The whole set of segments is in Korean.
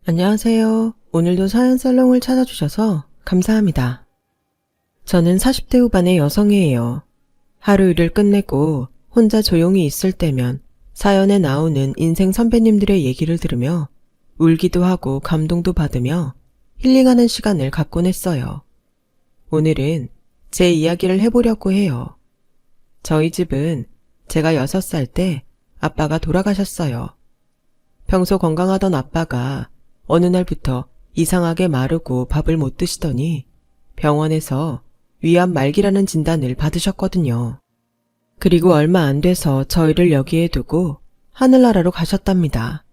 안녕하세요. 오늘도 사연살롱을 찾아주셔서 감사합니다. 저는 40대 후반의 여성이에요. 하루 일을 끝내고 혼자 조용히 있을 때면 사연에 나오는 인생 선배님들의 얘기를 들으며 울기도 하고 감동도 받으며 힐링하는 시간을 갖곤 했어요. 오늘은 제 이야기를 해보려고 해요. 저희 집은 제가 6살 때 아빠가 돌아가셨어요. 평소 건강하던 아빠가 어느 날부터 이상하게 마르고 밥을 못 드시더니 병원에서 위암 말기라는 진단을 받으셨거든요. 그리고 얼마 안 돼서 저희를 여기에 두고 하늘나라로 가셨답니다.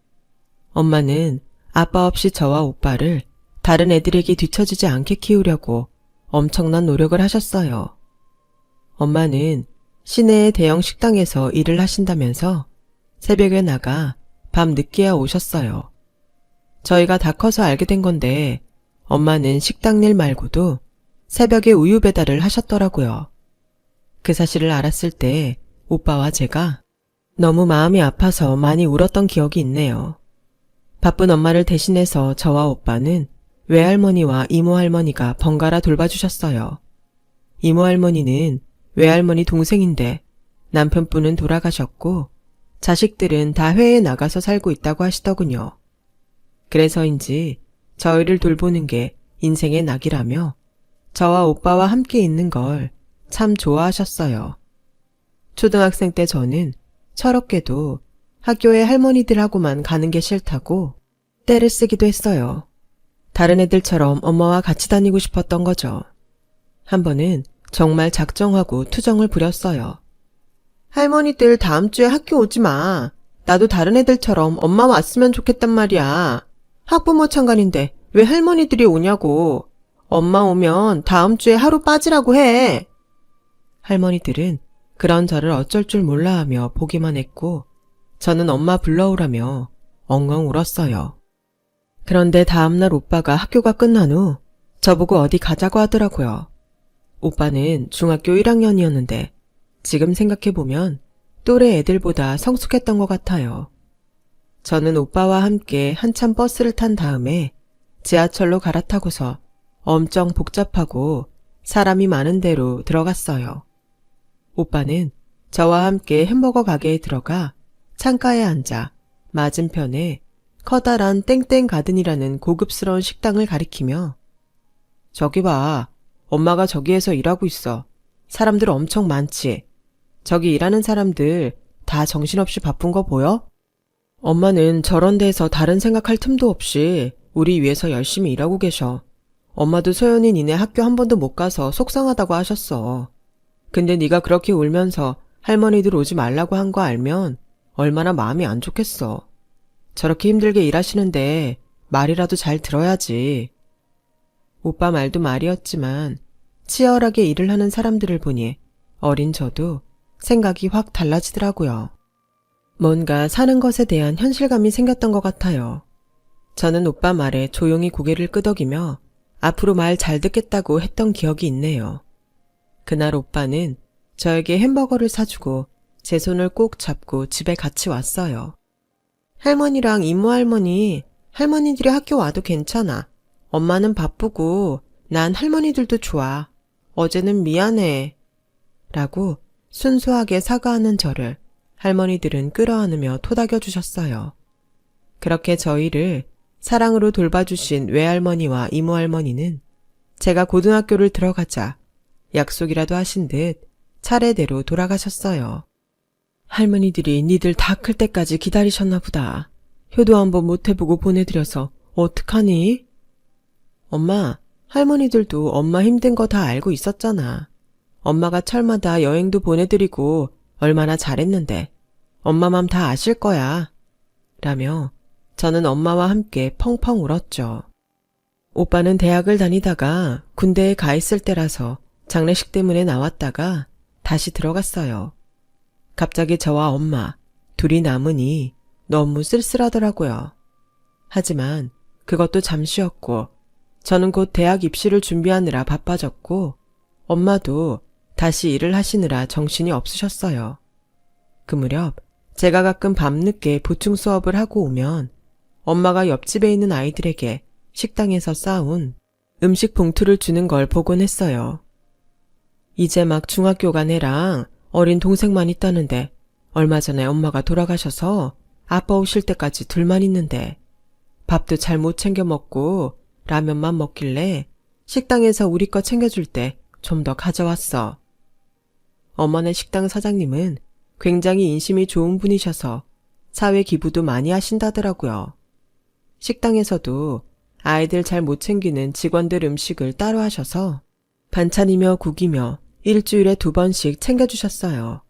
엄마는 아빠 없이 저와 오빠를 다른 애들에게 뒤처지지 않게 키우려고 엄청난 노력을 하셨어요. 엄마는 시내의 대형 식당에서 일을 하신다면서 새벽에 나가 밤 늦게야 오셨어요. 저희가 다 커서 알게 된 건데 엄마는 식당 일 말고도 새벽에 우유 배달을 하셨더라고요. 그 사실을 알았을 때 오빠와 제가 너무 마음이 아파서 많이 울었던 기억이 있네요. 바쁜 엄마를 대신해서 저와 오빠는 외할머니와 이모할머니가 번갈아 돌봐주셨어요. 이모할머니는 외할머니 동생인데 남편분은 돌아가셨고 자식들은 다 해외에 나가서 살고 있다고 하시더군요. 그래서인지 저희를 돌보는 게 인생의 낙이라며 저와 오빠와 함께 있는 걸 참 좋아하셨어요. 초등학생 때 저는 철없게도 학교에 할머니들하고만 가는 게 싫다고 떼를 쓰기도 했어요. 다른 애들처럼 엄마와 같이 다니고 싶었던 거죠. 한 번은 정말 작정하고 투정을 부렸어요. 할머니들 다음 주에 학교 오지 마. 나도 다른 애들처럼 엄마 왔으면 좋겠단 말이야. 학부모 참관인데 왜 할머니들이 오냐고. 엄마 오면 다음 주에 하루 빠지라고 해. 할머니들은 그런 저를 어쩔 줄 몰라 하며 보기만 했고 저는 엄마 불러오라며 엉엉 울었어요. 그런데 다음날 오빠가 학교가 끝난 후 저보고 어디 가자고 하더라고요. 오빠는 중학교 1학년이었는데 지금 생각해보면 또래 애들보다 성숙했던 것 같아요. 저는 오빠와 함께 한참 버스를 탄 다음에 지하철로 갈아타고서 엄청 복잡하고 사람이 많은 데로 들어갔어요. 오빠는 저와 함께 햄버거 가게에 들어가 창가에 앉아 맞은편에 커다란 땡땡 가든이라는 고급스러운 식당을 가리키며 저기 봐. 엄마가 저기에서 일하고 있어. 사람들 엄청 많지. 저기 일하는 사람들 다 정신없이 바쁜 거 보여? 엄마는 저런 데에서 다른 생각할 틈도 없이 우리 위해서 열심히 일하고 계셔. 엄마도 소연이 니네 학교 한 번도 못 가서 속상하다고 하셨어. 근데 네가 그렇게 울면서 할머니들 오지 말라고 한 거 알면 얼마나 마음이 안 좋겠어. 저렇게 힘들게 일하시는데 말이라도 잘 들어야지. 오빠 말도 말이었지만 치열하게 일을 하는 사람들을 보니 어린 저도 생각이 확 달라지더라고요. 뭔가 사는 것에 대한 현실감이 생겼던 것 같아요. 저는 오빠 말에 조용히 고개를 끄덕이며 앞으로 말 잘 듣겠다고 했던 기억이 있네요. 그날 오빠는 저에게 햄버거를 사주고 제 손을 꼭 잡고 집에 같이 왔어요. 할머니랑 이모할머니, 할머니들이 학교 와도 괜찮아. 엄마는 바쁘고 난 할머니들도 좋아. 어제는 미안해. 라고 순수하게 사과하는 저를 할머니들은 끌어안으며 토닥여 주셨어요. 그렇게 저희를 사랑으로 돌봐주신 외할머니와 이모할머니는 제가 고등학교를 들어가자 약속이라도 하신 듯 차례대로 돌아가셨어요. 할머니들이 니들 다 클 때까지 기다리셨나 보다. 효도 한번 못 해보고 보내드려서 어떡하니? 엄마, 할머니들도 엄마 힘든 거 다 알고 있었잖아. 엄마가 철마다 여행도 보내드리고 얼마나 잘했는데 엄마 맘 다 아실 거야. 라며 저는 엄마와 함께 펑펑 울었죠. 오빠는 대학을 다니다가 군대에 가 있을 때라서 장례식 때문에 나왔다가 다시 들어갔어요. 갑자기 저와 엄마 둘이 남으니 너무 쓸쓸하더라고요. 하지만 그것도 잠시였고 저는 곧 대학 입시를 준비하느라 바빠졌고 엄마도 다시 일을 하시느라 정신이 없으셨어요. 그 무렵 제가 가끔 밤늦게 보충 수업을 하고 오면 엄마가 옆집에 있는 아이들에게 식당에서 싸온 음식 봉투를 주는 걸 보곤 했어요. 이제 막 중학교 간 애랑 어린 동생만 있다는데 얼마 전에 엄마가 돌아가셔서 아빠 오실 때까지 둘만 있는데 밥도 잘 못 챙겨 먹고 라면만 먹길래 식당에서 우리 거 챙겨줄 때 좀 더 가져왔어. 엄마네 식당 사장님은 굉장히 인심이 좋은 분이셔서 사회 기부도 많이 하신다더라고요. 식당에서도 아이들 잘 못 챙기는 직원들 음식을 따로 하셔서 반찬이며 국이며 일주일에 2번씩 챙겨주셨어요.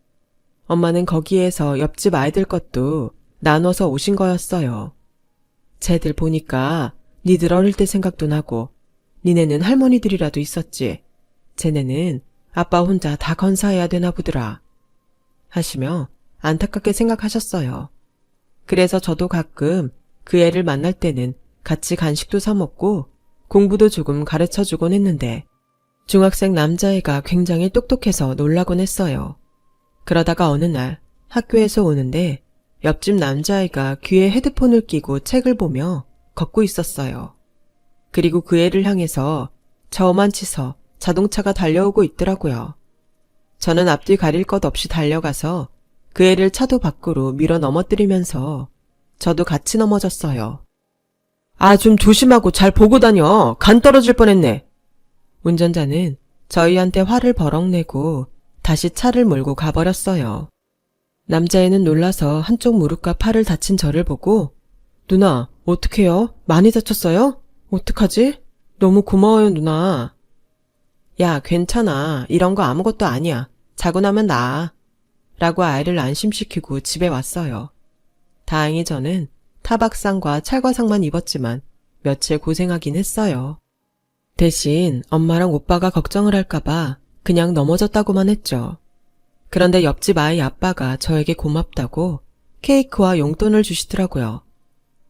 엄마는 거기에서 옆집 아이들 것도 나눠서 오신 거였어요. 쟤들 보니까 니들 어릴 때 생각도 나고 니네는 할머니들이라도 있었지. 쟤네는 아빠 혼자 다 건사해야 되나 보더라. 하시며 안타깝게 생각하셨어요. 그래서 저도 가끔 그 애를 만날 때는 같이 간식도 사 먹고 공부도 조금 가르쳐주곤 했는데 중학생 남자애가 굉장히 똑똑해서 놀라곤 했어요. 그러다가 어느 날 학교에서 오는데 옆집 남자애가 귀에 헤드폰을 끼고 책을 보며 걷고 있었어요. 그리고 그 애를 향해서 저만치서 자동차가 달려오고 있더라고요. 저는 앞뒤 가릴 것 없이 달려가서 그 애를 차도 밖으로 밀어 넘어뜨리면서 저도 같이 넘어졌어요. 아, 좀 조심하고 잘 보고 다녀. 간 떨어질 뻔했네. 운전자는 저희한테 화를 버럭 내고 다시 차를 몰고 가버렸어요. 남자애는 놀라서 한쪽 무릎과 팔을 다친 저를 보고 누나, 어떡해요? 많이 다쳤어요? 어떡하지? 너무 고마워요, 누나. 야, 괜찮아. 이런 거 아무것도 아니야. 자고 나면 나아. 라고 아이를 안심시키고 집에 왔어요. 다행히 저는 타박상과 찰과상만 입었지만 며칠 고생하긴 했어요. 대신 엄마랑 오빠가 걱정을 할까봐 그냥 넘어졌다고만 했죠. 그런데 옆집 아이 아빠가 저에게 고맙다고 케이크와 용돈을 주시더라고요.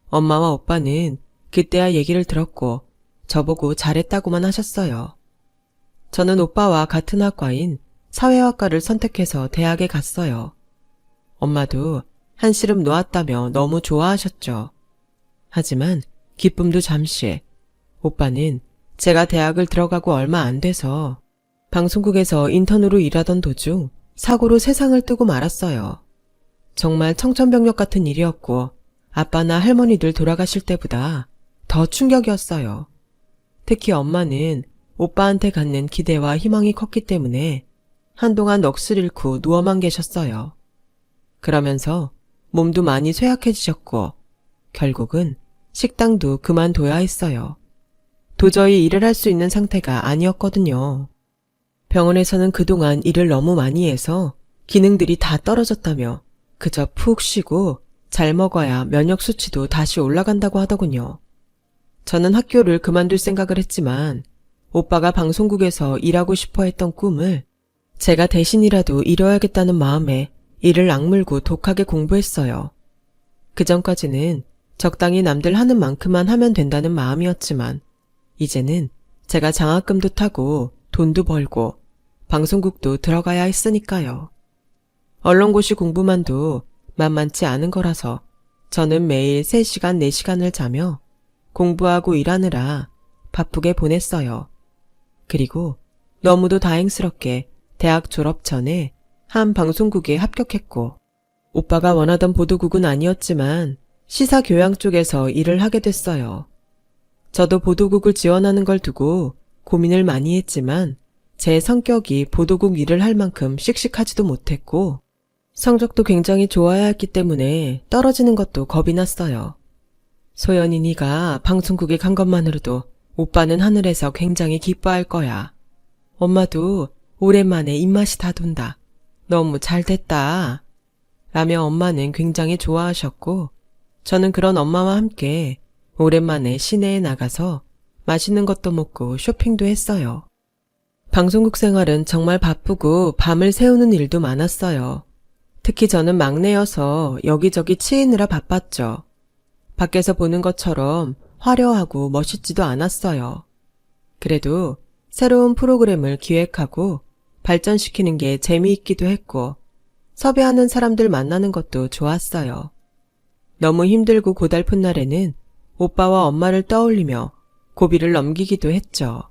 엄마와 오빠는 그때야 얘기를 들었고 저보고 잘했다고만 하셨어요. 저는 오빠와 같은 학과인 사회학과를 선택해서 대학에 갔어요. 엄마도 한시름 놓았다며 너무 좋아하셨죠. 하지만 기쁨도 잠시. 오빠는 제가 대학을 들어가고 얼마 안 돼서 방송국에서 인턴으로 일하던 도중 사고로 세상을 뜨고 말았어요. 정말 청천벽력 같은 일이었고 아빠나 할머니들 돌아가실 때보다 더 충격이었어요. 특히 엄마는 오빠한테 갖는 기대와 희망이 컸기 때문에 한동안 넋을 잃고 누워만 계셨어요. 그러면서 몸도 많이 쇠약해지셨고 결국은 식당도 그만둬야 했어요. 도저히 일을 할 수 있는 상태가 아니었거든요. 병원에서는 그동안 일을 너무 많이 해서 기능들이 다 떨어졌다며 그저 푹 쉬고 잘 먹어야 면역 수치도 다시 올라간다고 하더군요. 저는 학교를 그만둘 생각을 했지만 오빠가 방송국에서 일하고 싶어 했던 꿈을 제가 대신이라도 이뤄야겠다는 마음에 이를 악물고 독하게 공부했어요. 그전까지는 적당히 남들 하는 만큼만 하면 된다는 마음이었지만 이제는 제가 장학금도 타고 돈도 벌고 방송국도 들어가야 했으니까요. 언론고시 공부만도 만만치 않은 거라서 저는 매일 3시간, 4시간을 자며 공부하고 일하느라 바쁘게 보냈어요. 그리고 너무도 다행스럽게 대학 졸업 전에 한 방송국에 합격했고 오빠가 원하던 보도국은 아니었지만 시사교양 쪽에서 일을 하게 됐어요. 저도 보도국을 지원하는 걸 두고 고민을 많이 했지만 제 성격이 보도국 일을 할 만큼 씩씩하지도 못했고 성적도 굉장히 좋아야 했기 때문에 떨어지는 것도 겁이 났어요. 소연이 네가 방송국에 간 것만으로도 오빠는 하늘에서 굉장히 기뻐할 거야. 엄마도 오랜만에 입맛이 다 돈다. 너무 잘 됐다. 라며 엄마는 굉장히 좋아하셨고 저는 그런 엄마와 함께 오랜만에 시내에 나가서 맛있는 것도 먹고 쇼핑도 했어요. 방송국 생활은 정말 바쁘고 밤을 새우는 일도 많았어요. 특히 저는 막내여서 여기저기 치이느라 바빴죠. 밖에서 보는 것처럼 화려하고 멋있지도 않았어요. 그래도 새로운 프로그램을 기획하고 발전시키는 게 재미있기도 했고 섭외하는 사람들 만나는 것도 좋았어요. 너무 힘들고 고달픈 날에는 오빠와 엄마를 떠올리며 고비를 넘기기도 했죠.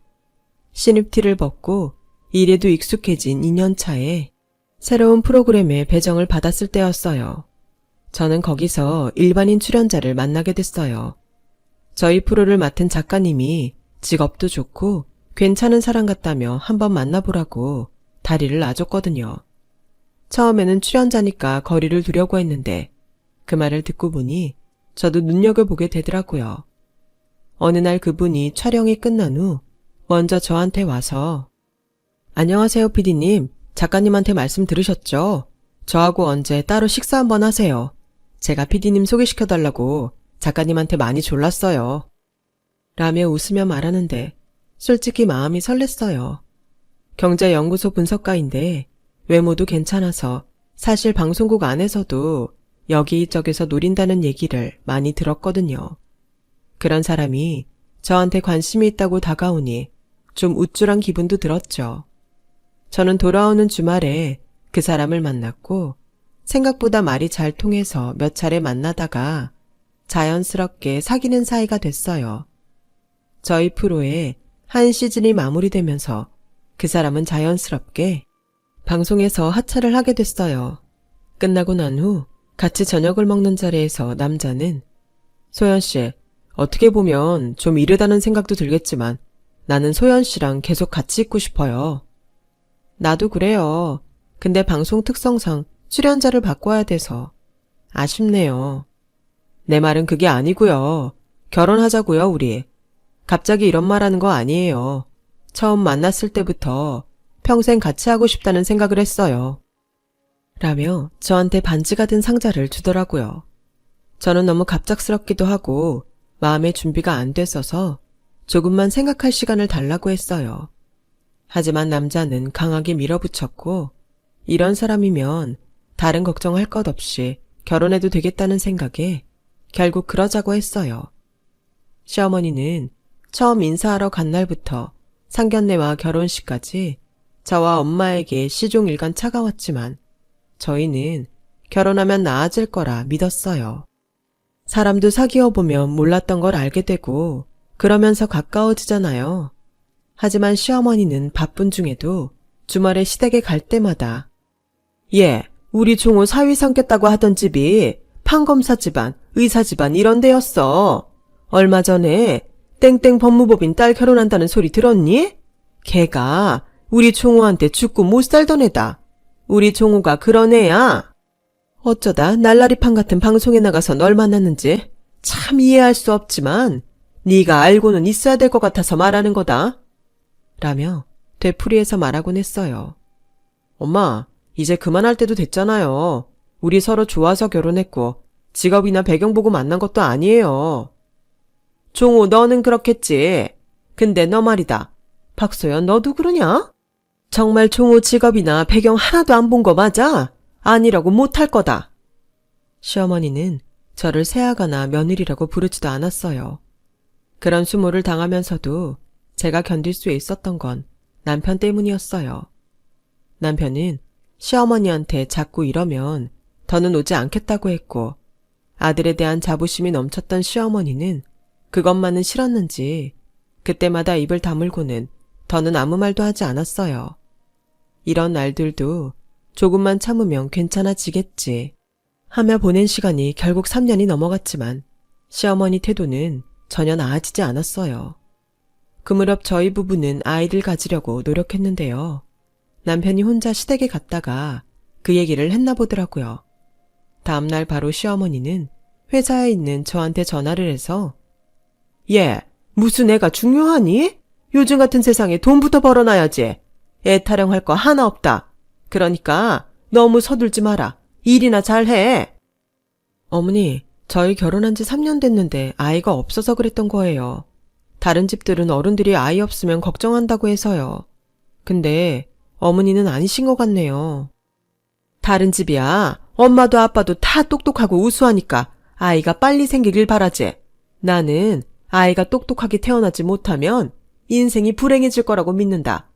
신입티를 벗고 일에도 익숙해진 2년 차에 새로운 프로그램에 배정을 받았을 때였어요. 저는 거기서 일반인 출연자를 만나게 됐어요. 저희 프로를 맡은 작가님이 직업도 좋고 괜찮은 사람 같다며 한번 만나보라고 다리를 놔줬거든요. 처음에는 출연자니까 거리를 두려고 했는데 그 말을 듣고 보니 저도 눈여겨보게 되더라고요. 어느 날 그분이 촬영이 끝난 후 먼저 저한테 와서 안녕하세요 PD님, 작가님한테 말씀 들으셨죠? 저하고 언제 따로 식사 한번 하세요. 제가 PD님 소개시켜달라고 작가님한테 많이 졸랐어요. 라며 웃으며 말하는데 솔직히 마음이 설렜어요. 경제연구소 분석가인데 외모도 괜찮아서 사실 방송국 안에서도 여기저기서 노린다는 얘기를 많이 들었거든요. 그런 사람이 저한테 관심이 있다고 다가오니 좀 우쭐한 기분도 들었죠. 저는 돌아오는 주말에 그 사람을 만났고 생각보다 말이 잘 통해서 몇 차례 만나다가 자연스럽게 사귀는 사이가 됐어요. 저희 프로의 한 시즌이 마무리되면서 그 사람은 자연스럽게 방송에서 하차를 하게 됐어요. 끝나고 난 후 같이 저녁을 먹는 자리에서 남자는 소연씨, 어떻게 보면 좀 이르다는 생각도 들겠지만 나는 소연씨랑 계속 같이 있고 싶어요. 나도 그래요. 근데 방송 특성상 출연자를 바꿔야 돼서 아쉽네요. 내 말은 그게 아니고요. 결혼하자고요, 우리. 갑자기 이런 말 하는 거 아니에요. 처음 만났을 때부터 평생 같이 하고 싶다는 생각을 했어요. 라며 저한테 반지가 든 상자를 주더라고요. 저는 너무 갑작스럽기도 하고 마음의 준비가 안 됐어서 조금만 생각할 시간을 달라고 했어요. 하지만 남자는 강하게 밀어붙였고 이런 사람이면 다른 걱정할 것 없이 결혼해도 되겠다는 생각에 결국 그러자고 했어요. 시어머니는 처음 인사하러 간 날부터 상견례와 결혼식까지 저와 엄마에게 시종일관 차가웠지만 저희는 결혼하면 나아질 거라 믿었어요. 사람도 사귀어 보면 몰랐던 걸 알게 되고 그러면서 가까워지잖아요. 하지만 시어머니는 바쁜 중에도 주말에 시댁에 갈 때마다 우리 종호 사위 삼겠다고 하던 집이 판검사 집안, 의사 집안 이런 데였어. 얼마 전에 땡땡 법무법인 딸 결혼한다는 소리 들었니? 걔가 우리 종호한테 죽고 못 살던 애다. 우리 종호가 그런 애야. 어쩌다 날라리판 같은 방송에 나가서 널 만났는지 참 이해할 수 없지만 네가 알고는 있어야 될 것 같아서 말하는 거다. 라며 되풀이해서 말하곤 했어요. 엄마, 이제 그만할 때도 됐잖아요. 우리 서로 좋아서 결혼했고 직업이나 배경 보고 만난 것도 아니에요. 종호, 너는 그렇겠지. 근데 너 말이다. 박소연, 너도 그러냐? 정말 종호 직업이나 배경 하나도 안 본 거 맞아? 아니라고 못할 거다. 시어머니는 저를 새아가나 며느리라고 부르지도 않았어요. 그런 수모를 당하면서도 제가 견딜 수 있었던 건 남편 때문이었어요. 남편은 시어머니한테 자꾸 이러면 더는 오지 않겠다고 했고 아들에 대한 자부심이 넘쳤던 시어머니는 그것만은 싫었는지 그때마다 입을 다물고는 더는 아무 말도 하지 않았어요. 이런 날들도 조금만 참으면 괜찮아지겠지 하며 보낸 시간이 결국 3년이 넘어갔지만 시어머니 태도는 전혀 나아지지 않았어요. 그 무렵 저희 부부는 아이들 가지려고 노력했는데요. 남편이 혼자 시댁에 갔다가 그 얘기를 했나 보더라고요. 다음날 바로 시어머니는 회사에 있는 저한테 전화를 해서 무슨 애가 중요하니? 요즘 같은 세상에 돈부터 벌어놔야지. 애 타령할 거 하나 없다. 그러니까 너무 서둘지 마라. 일이나 잘해. 어머니, 저희 결혼한 지 3년 됐는데 아이가 없어서 그랬던 거예요. 다른 집들은 어른들이 아이 없으면 걱정한다고 해서요. 근데 어머니는 아니신 것 같네요. 다른 집이야. 엄마도 아빠도 다 똑똑하고 우수하니까 아이가 빨리 생기길 바라지. 나는 아이가 똑똑하게 태어나지 못하면 인생이 불행해질 거라고 믿는다.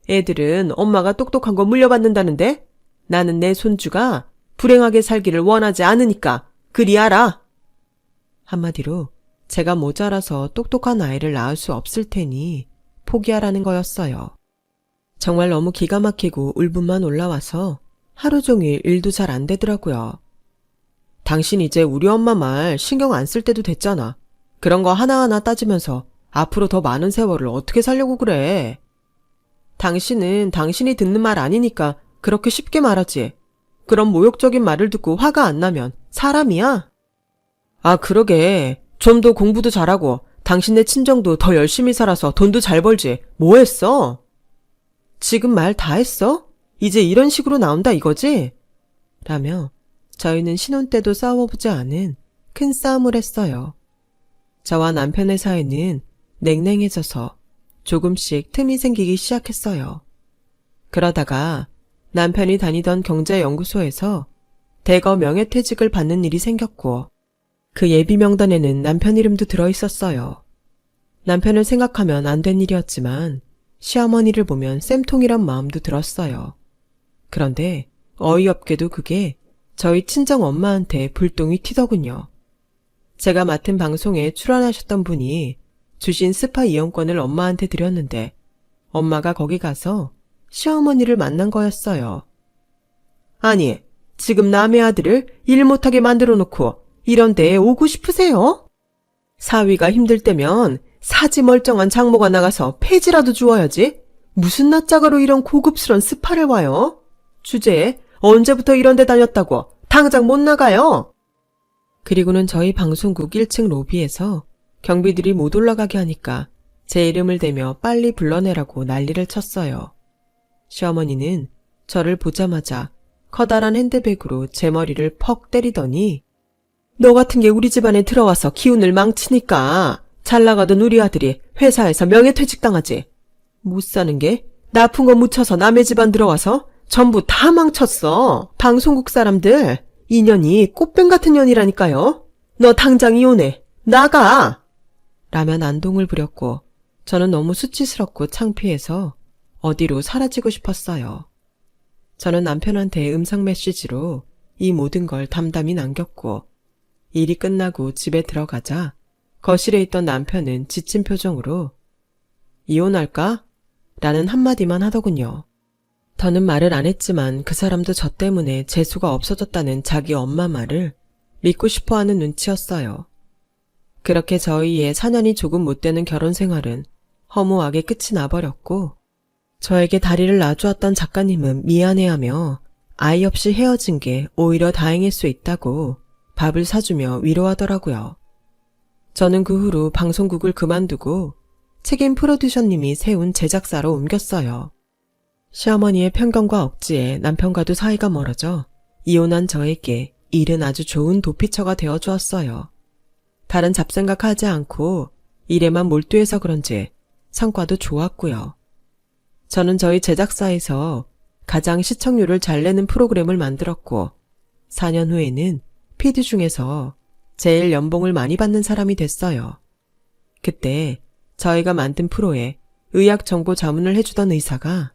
애들은 엄마가 똑똑한 거 물려받는다는데 나는 내 손주가 불행하게 살기를 원하지 않으니까 그리 알아. 한마디로 제가 모자라서 똑똑한 아이를 낳을 수 없을 테니 포기하라는 거였어요. 정말 너무 기가 막히고 울분만 올라와서 하루 종일 일도 잘 안 되더라고요. 당신 이제 우리 엄마 말 신경 안 쓸 때도 됐잖아. 그런 거 하나하나 따지면서 앞으로 더 많은 세월을 어떻게 살려고 그래. 당신은 당신이 듣는 말 아니니까 그렇게 쉽게 말하지. 그런 모욕적인 말을 듣고 화가 안 나면 사람이야? 아, 그러게. 좀 더 공부도 잘하고 당신네 친정도 더 열심히 살아서 돈도 잘 벌지. 뭐 했어? 지금 말 다 했어? 이제 이런 식으로 나온다 이거지? 라며 저희는 신혼 때도 싸워보지 않은 큰 싸움을 했어요. 저와 남편의 사이는 냉랭해져서 조금씩 틈이 생기기 시작했어요. 그러다가 남편이 다니던 경제연구소에서 대거 명예퇴직을 받는 일이 생겼고 그 예비 명단에는 남편 이름도 들어있었어요. 남편을 생각하면 안 된 일이었지만 시어머니를 보면 쌤통이란 마음도 들었어요. 그런데 어이없게도 그게 저희 친정 엄마한테 불똥이 튀더군요. 제가 맡은 방송에 출연하셨던 분이 주신 스파 이용권을 엄마한테 드렸는데 엄마가 거기 가서 시어머니를 만난 거였어요. 아니, 지금 남의 아들을 일 못하게 만들어 놓고 이런 데에 오고 싶으세요? 사위가 힘들 때면 사지 멀쩡한 장모가 나가서 폐지라도 주어야지. 무슨 낯짝으로 이런 고급스런 스파를 와요? 주제에 언제부터 이런 데 다녔다고 당장 못 나가요. 그리고는 저희 방송국 1층 로비에서 경비들이 못 올라가게 하니까 제 이름을 대며 빨리 불러내라고 난리를 쳤어요. 시어머니는 저를 보자마자 커다란 핸드백으로 제 머리를 퍽 때리더니 너 같은 게 우리 집안에 들어와서 기운을 망치니까 잘 나가던 우리 아들이 회사에서 명예퇴직당하지. 못 사는 게 나쁜 거 묻혀서 남의 집안 들어와서 전부 다 망쳤어. 방송국 사람들 인연이 꽃뱀 같은 년이라니까요. 너 당장 이혼해. 나가! 라며 난동을 부렸고 저는 너무 수치스럽고 창피해서 어디로 사라지고 싶었어요. 저는 남편한테 음성 메시지로 이 모든 걸 담담히 남겼고 일이 끝나고 집에 들어가자 거실에 있던 남편은 지친 표정으로 이혼할까? 라는 한마디만 하더군요. 더는 말을 안 했지만 그 사람도 저 때문에 재수가 없어졌다는 자기 엄마 말을 믿고 싶어하는 눈치였어요. 그렇게 저희의 4년이 조금 못 되는 결혼 생활은 허무하게 끝이 나버렸고 저에게 다리를 놔주었던 작가님은 미안해하며 아이 없이 헤어진 게 오히려 다행일 수 있다고 밥을 사주며 위로하더라고요. 저는 그 후로 방송국을 그만두고 책임 프로듀서님이 세운 제작사로 옮겼어요. 시어머니의 편견과 억지에 남편과도 사이가 멀어져 이혼한 저에게 일은 아주 좋은 도피처가 되어주었어요. 다른 잡생각하지 않고 일에만 몰두해서 그런지 성과도 좋았고요. 저는 저희 제작사에서 가장 시청률을 잘 내는 프로그램을 만들었고 4년 후에는 PD 중에서 제일 연봉을 많이 받는 사람이 됐어요. 그때 저희가 만든 프로에 의학 정보 자문을 해주던 의사가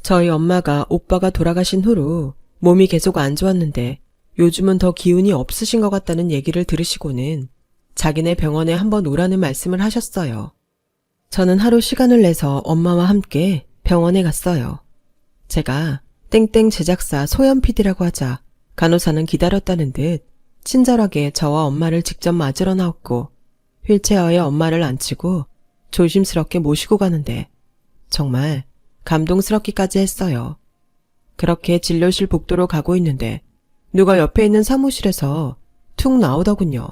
저희 엄마가 오빠가 돌아가신 후로 몸이 계속 안 좋았는데 요즘은 더 기운이 없으신 것 같다는 얘기를 들으시고는 자기네 병원에 한번 오라는 말씀을 하셨어요. 저는 하루 시간을 내서 엄마와 함께 병원에 갔어요. 제가 땡땡 제작사 소연 PD라고 하자 간호사는 기다렸다는 듯 친절하게 저와 엄마를 직접 맞으러 나왔고 휠체어에 엄마를 앉히고 조심스럽게 모시고 가는데 정말 감동스럽기까지 했어요. 그렇게 진료실 복도로 가고 있는데 누가 옆에 있는 사무실에서 툭 나오더군요.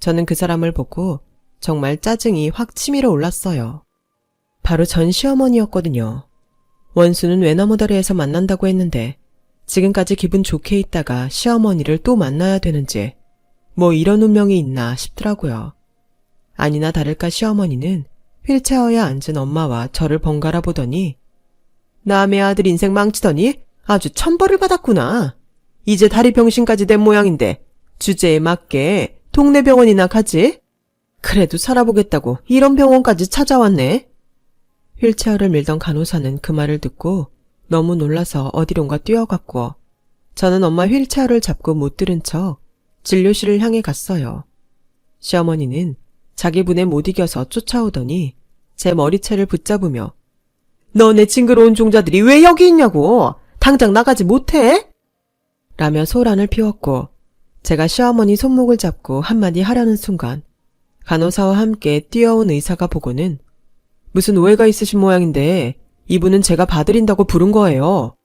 저는 그 사람을 보고 정말 짜증이 확 치밀어 올랐어요. 바로 전 시어머니였거든요. 원수는 외나무다리에서 만난다고 했는데 지금까지 기분 좋게 있다가 시어머니를 또 만나야 되는지 뭐 이런 운명이 있나 싶더라고요. 아니나 다를까 시어머니는 휠체어에 앉은 엄마와 저를 번갈아 보더니 남의 아들 인생 망치더니 아주 천벌을 받았구나. 이제 다리 병신까지 된 모양인데 주제에 맞게 동네 병원이나 가지? 그래도 살아보겠다고 이런 병원까지 찾아왔네. 휠체어를 밀던 간호사는 그 말을 듣고 너무 놀라서 어디론가 뛰어갔고 저는 엄마 휠체어를 잡고 못 들은 척 진료실을 향해 갔어요. 시어머니는 자기 분에 못 이겨서 쫓아오더니 제 머리채를 붙잡으며 너네 징그러운 종자들이 왜 여기 있냐고! 당장 나가지 못해? 라며 소란을 피웠고 제가 시어머니 손목을 잡고 한마디 하려는 순간 간호사와 함께 뛰어온 의사가 보고는 무슨 오해가 있으신 모양인데 이분은 제가 봐드린다고 부른 거예요.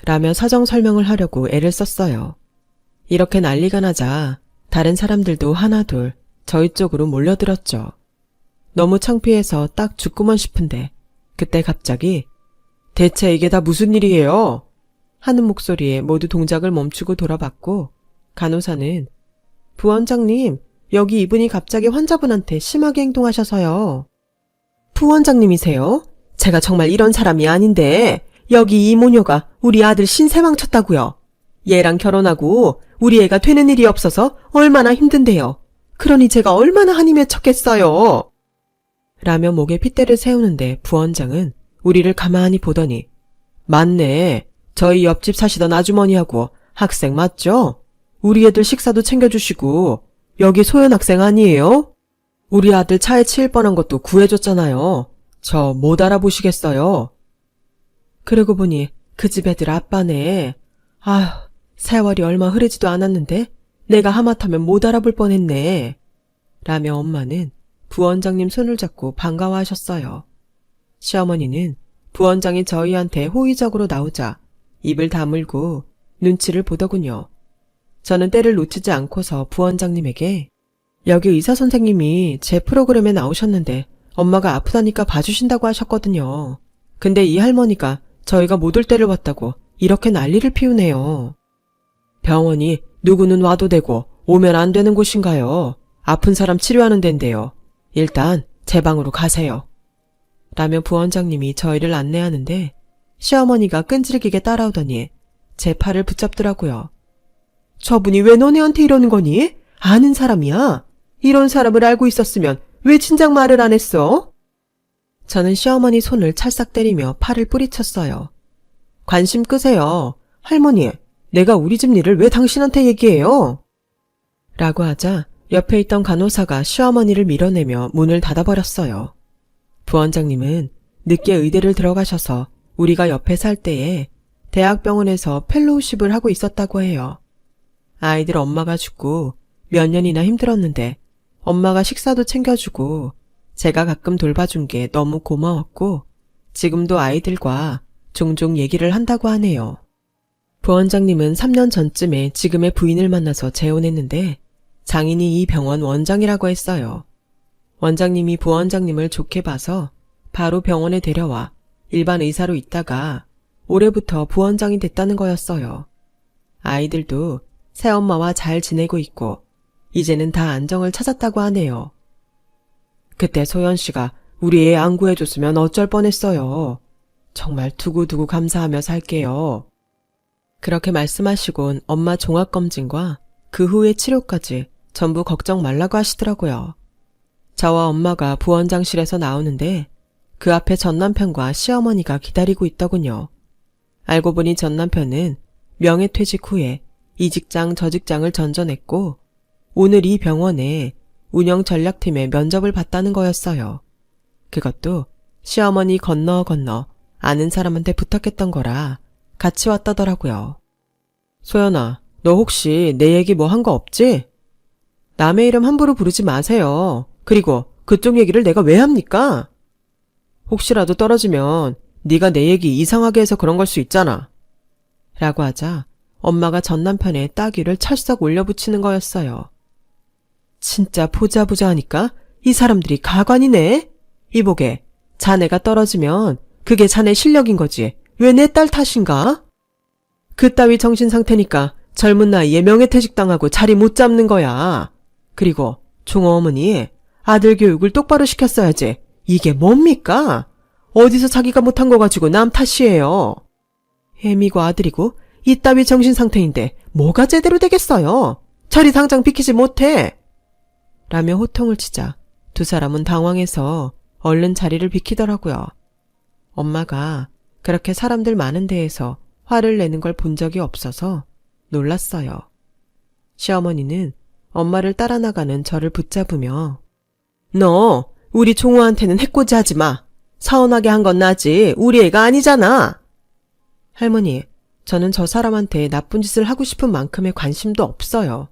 라며 사정 설명을 하려고 애를 썼어요. 이렇게 난리가 나자 다른 사람들도 하나둘 저희 쪽으로 몰려들었죠. 너무 창피해서 딱 죽고만 싶은데 그때 갑자기 대체 이게 다 무슨 일이에요? 하는 목소리에 모두 동작을 멈추고 돌아봤고 간호사는 부원장님, 여기 이분이 갑자기 환자분한테 심하게 행동하셔서요. 부원장님이세요? 제가 정말 이런 사람이 아닌데 여기 이 모녀가 우리 아들 신세 망쳤다고요. 얘랑 결혼하고 우리 애가 되는 일이 없어서 얼마나 힘든데요. 그러니 제가 얼마나 한이 맺혔겠어요. 라며 목에 핏대를 세우는데 부원장은 우리를 가만히 보더니 맞네. 저희 옆집 사시던 아주머니하고 학생 맞죠? 우리 애들 식사도 챙겨주시고 여기 소연 학생 아니에요? 우리 아들 차에 치일 뻔한 것도 구해줬잖아요. 저 못 알아보시겠어요? 그러고 보니 그 집 애들 아빠네. 아휴, 세월이 얼마 흐르지도 않았는데 내가 하마터면 못 알아볼 뻔했네. 라며 엄마는 부원장님 손을 잡고 반가워하셨어요. 시어머니는 부원장이 저희한테 호의적으로 나오자 입을 다물고 눈치를 보더군요. 저는 때를 놓치지 않고서 부원장님에게 여기 의사 선생님이 제 프로그램에 나오셨는데 엄마가 아프다니까 봐주신다고 하셨거든요. 근데 이 할머니가 저희가 못 올 때를 왔다고 이렇게 난리를 피우네요. 병원이 누구는 와도 되고 오면 안 되는 곳인가요? 아픈 사람 치료하는 데인데요. 일단 제 방으로 가세요. 라며 부원장님이 저희를 안내하는데 시어머니가 끈질기게 따라오더니 제 팔을 붙잡더라고요. 저분이 왜 너네한테 이러는 거니? 아는 사람이야. 이런 사람을 알고 있었으면 왜 진작 말을 안 했어? 저는 시어머니 손을 찰싹 때리며 팔을 뿌리쳤어요. 관심 끄세요. 할머니, 내가 우리 집 일을 왜 당신한테 얘기해요? 라고 하자 옆에 있던 간호사가 시어머니를 밀어내며 문을 닫아버렸어요. 부원장님은 늦게 의대를 들어가셔서 우리가 옆에 살 때에 대학병원에서 펠로우십을 하고 있었다고 해요. 아이들 엄마가 죽고 몇 년이나 힘들었는데 엄마가 식사도 챙겨주고 제가 가끔 돌봐준 게 너무 고마웠고 지금도 아이들과 종종 얘기를 한다고 하네요. 부원장님은 3년 전쯤에 지금의 부인을 만나서 재혼했는데 장인이 이 병원 원장이라고 했어요. 원장님이 부원장님을 좋게 봐서 바로 병원에 데려와 일반 의사로 있다가 올해부터 부원장이 됐다는 거였어요. 아이들도 새엄마와 잘 지내고 있고 이제는 다 안정을 찾았다고 하네요. 그때 소연 씨가 우리 애 안 구해줬으면 어쩔 뻔했어요. 정말 두고두고 감사하며 살게요. 그렇게 말씀하시곤 엄마 종합검진과 그 후의 치료까지 전부 걱정 말라고 하시더라고요. 저와 엄마가 부원장실에서 나오는데 그 앞에 전남편과 시어머니가 기다리고 있더군요. 알고 보니 전남편은 명예퇴직 후에 이 직장 저 직장을 전전했고 오늘 이 병원에 운영전략팀에 면접을 봤다는 거였어요. 그것도 시어머니 건너 아는 사람한테 부탁했던 거라 같이 왔다더라고요. 소연아, 너 혹시 내 얘기 뭐 한 거 없지? 남의 이름 함부로 부르지 마세요. 그리고 그쪽 얘기를 내가 왜 합니까? 혹시라도 떨어지면 네가 내 얘기 이상하게 해서 그런 걸 수 있잖아. 라고 하자 엄마가 전 남편의 따귀를 찰싹 올려붙이는 거였어요. 진짜 보자 하니까 이 사람들이 가관이네. 이보게, 자네가 떨어지면 그게 자네 실력인 거지. 왜 내 딸 탓인가? 그따위 정신 상태니까 젊은 나이에 명예퇴직당하고 자리 못 잡는 거야. 그리고 종호 어머니, 아들 교육을 똑바로 시켰어야지. 이게 뭡니까? 어디서 자기가 못한 거 가지고 남 탓이에요. 애미고 아들이고 이따위 정신 상태인데 뭐가 제대로 되겠어요? 저리 당장 비키지 못해. 라며 호통을 치자 두 사람은 당황해서 얼른 자리를 비키더라고요. 엄마가 그렇게 사람들 많은 데에서 화를 내는 걸 본 적이 없어서 놀랐어요. 시어머니는 엄마를 따라 나가는 저를 붙잡으며 너 우리 종호한테는 해코지 하지 마. 서운하게 한 건 나지 우리 애가 아니잖아. 할머니, 저는 저 사람한테 나쁜 짓을 하고 싶은 만큼의 관심도 없어요.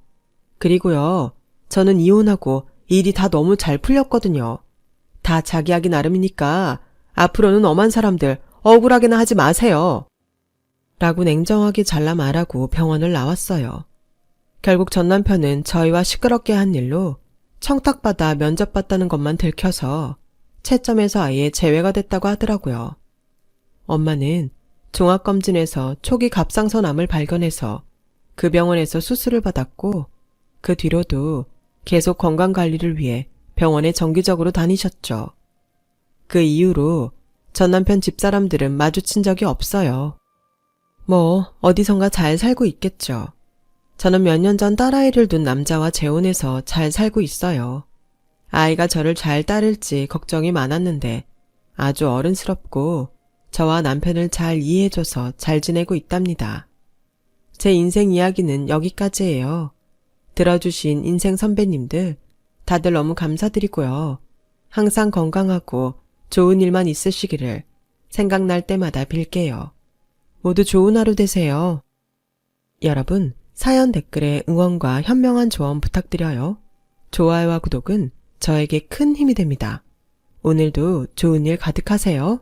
그리고요, 저는 이혼하고 일이 다 너무 잘 풀렸거든요. 다 자기 하기 나름이니까 앞으로는 엄한 사람들 억울하게나 하지 마세요. 라고 냉정하게 잘라 말하고 병원을 나왔어요. 결국 전 남편은 저희와 시끄럽게 한 일로 청탁받아 면접봤다는 것만 들켜서 채점에서 아예 제외가 됐다고 하더라고요. 엄마는 종합검진에서 초기 갑상선암을 발견해서 그 병원에서 수술을 받았고 그 뒤로도 계속 건강관리를 위해 병원에 정기적으로 다니셨죠. 그 이후로 전 남편 집사람들은 마주친 적이 없어요. 뭐 어디선가 잘 살고 있겠죠. 저는 몇 년 전 딸아이를 둔 남자와 재혼해서 잘 살고 있어요. 아이가 저를 잘 따를지 걱정이 많았는데 아주 어른스럽고 저와 남편을 잘 이해해줘서 잘 지내고 있답니다. 제 인생 이야기는 여기까지예요. 들어주신 인생 선배님들 다들 너무 감사드리고요. 항상 건강하고 좋은 일만 있으시기를 생각날 때마다 빌게요. 모두 좋은 하루 되세요. 여러분, 사연 댓글에 응원과 현명한 조언 부탁드려요. 좋아요와 구독은 저에게 큰 힘이 됩니다. 오늘도 좋은 일 가득하세요.